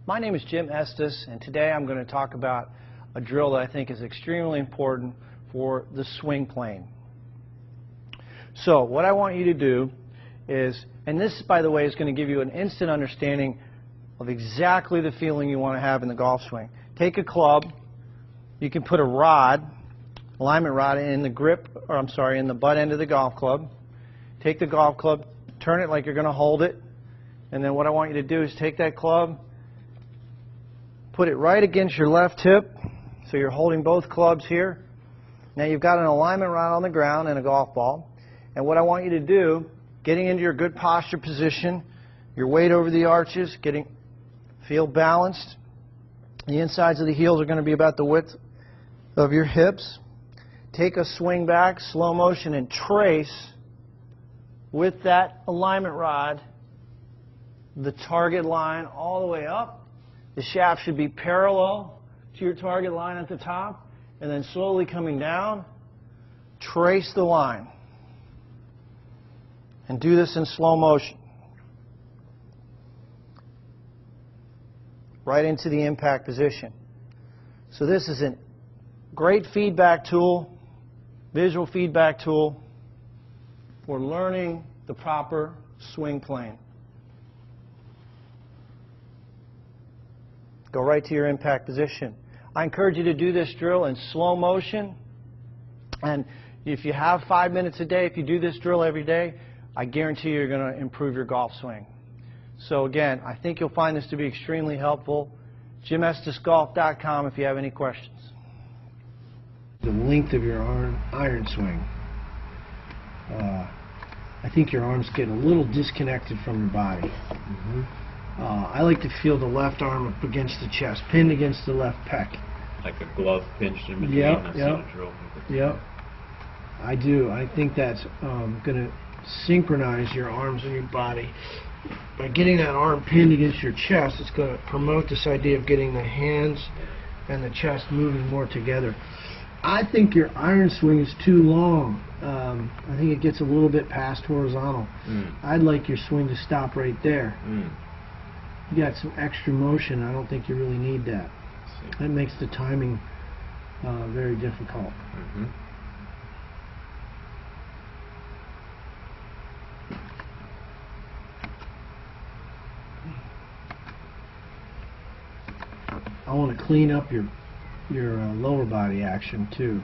My name is Jim Estes, and today I'm going to talk about a drill that I think is extremely important for the swing plane. So what I want you to do is, and this, by the way, is going to give you an instant understanding of exactly the feeling you want to have in the golf swing. Take a club. You can put a rod, alignment rod, in the grip, or I'm sorry, in the butt end of the golf club. Take the golf club, turn it like you're going to hold it, and then what I want you to do is take that club, put it right against your left hip, so you're holding both clubs here. Now you've got an alignment rod on the ground and a golf ball, and what I want you to do, getting into your good posture position, your weight over the arches, feel balanced. The insides of the heels are going to be about the width of your hips. Take a swing back, slow motion, and trace with that alignment rod the target line all the way up. The shaft should be parallel to your target line at the top, and then slowly coming down, trace the line. And do this in slow motion. Right into the impact position. So this is a great feedback tool, visual feedback tool for learning the proper swing plane. Go right to your impact position. I encourage you to do this drill in slow motion, and if you have 5 minutes a day, if you do this drill every day, I guarantee you're going to improve your golf swing. So again, I think you'll find this to be extremely helpful. JimEstesGolf.com if you have any questions. The length of your iron swing. I think your arms get a little disconnected from your body. I like to feel the left arm up against the chest, pinned against the left pec. Like a glove pinched in between. Yep, That's yep. not a drill. Yep. I do. I think that's going to synchronize your arms and your body. By getting that arm pinned against your chest, it's going to promote this idea of getting the hands and the chest moving more together. I think your iron swing is too long. I think it gets a little bit past horizontal. I'd like your swing to stop right there. You got some extra motion. I don't think you really need that. That makes the timing very difficult. I want to clean up your lower body action too.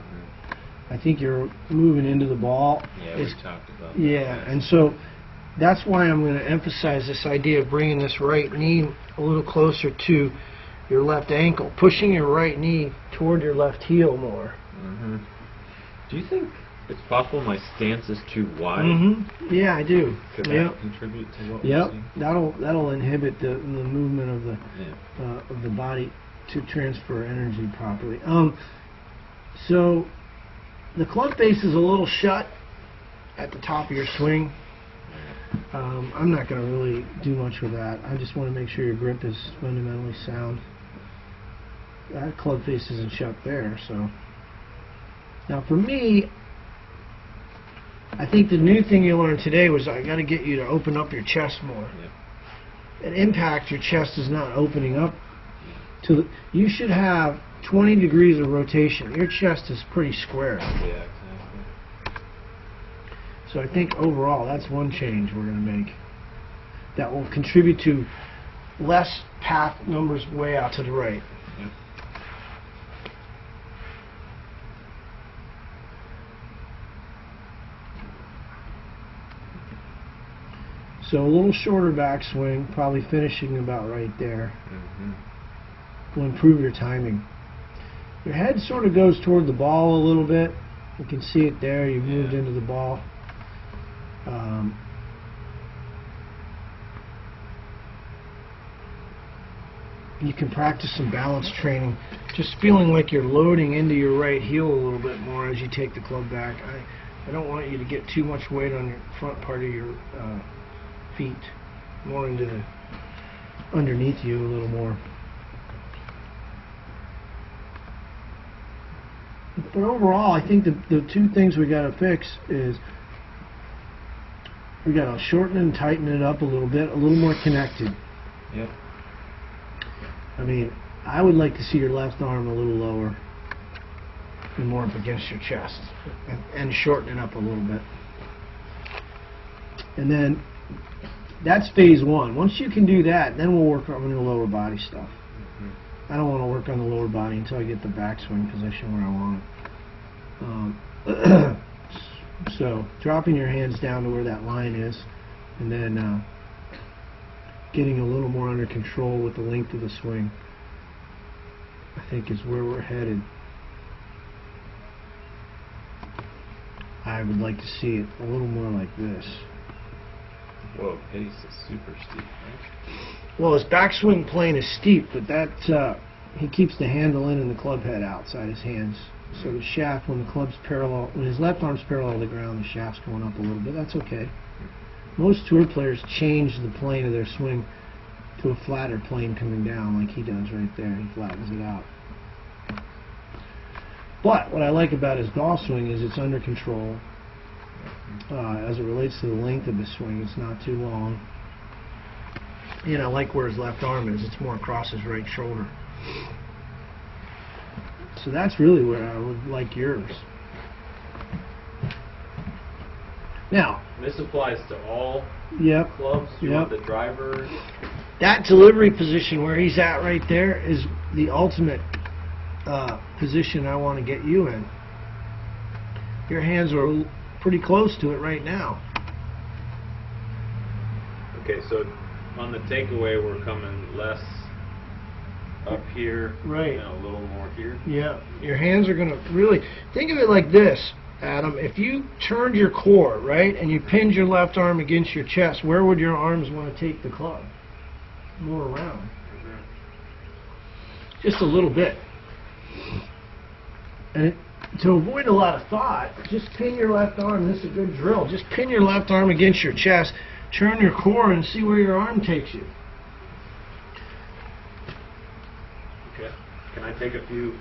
I think you're moving into the ball. Yeah, we talked about that. Yeah, and so that's why I'm going to emphasize this idea of bringing this right knee a little closer to your left ankle, pushing your right knee toward your left heel more. Do you think it's possible my stance is too wide? Yeah, I do. Could that contribute to what we're seeing? That'll inhibit the movement of the body to transfer energy properly. So the club face is a little shut at the top of your swing. I'm not going to really do much with that. I just want to make sure your grip is fundamentally sound. That club face isn't shut there. So now for me, I think the new thing you learned today was I got to get you to open up your chest more. At impact, your chest is not opening up. You should have 20 degrees of rotation. Your chest is pretty square. Yeah, exactly. So I think overall that's one change we're going to make that will contribute to less path numbers way out to the right. So a little shorter backswing, probably finishing about right there. Will improve your timing. Your head sort of goes toward the ball a little bit. You can see it there. You moved into the ball. You can practice some balance training, just feeling like you're loading into your right heel a little bit more as you take the club back. I don't want you to get too much weight on your front part of your feet, more into the underneath you a little more. But overall, I think the two things we got to fix is we got to shorten and tighten it up a little bit, a little more connected. Yep. I mean, I would like to see your left arm a little lower and more up against your chest, and shorten it up a little bit. And then that's phase one. Once you can do that, then we'll work on the lower body stuff. I don't want to work on the lower body until I get the backswing position where I want it. So dropping your hands down to where that line is, and then getting a little more under control with the length of the swing, I think is where we're headed. I would like to see it a little more like this. Whoa, pace is super steep, right? Well, his backswing plane is steep, but that he keeps the handle in and the club head outside his hands. So the shaft, when the club's parallel, when his left arm's parallel to the ground, the shaft's going up a little bit. That's okay. Most tour players change the plane of their swing to a flatter plane coming down, like he does right there. He flattens it out. But what I like about his golf swing is it's under control. As it relates to the length of his swing, it's not too long. And I like where his left arm is. It's more across his right shoulder. So that's really where I would like yours. Now, This applies to all yep, clubs. You yep. want the driver. That delivery position where he's at right there is the ultimate position I want to get you in. Your hands are pretty close to it right now. Okay, so on the takeaway, we're coming less up here, Right. and a little more here. Yeah, your hands are going to really, think of it like this, Adam. If you turned your core, right, and you pinned your left arm against your chest, where would your arms want to take the club? More around. Just a little bit. And to avoid a lot of thought, just pin your left arm. This is a good drill. Just pin your left arm against your chest, turn your core, and see where your arm takes you. Okay. Can I take a few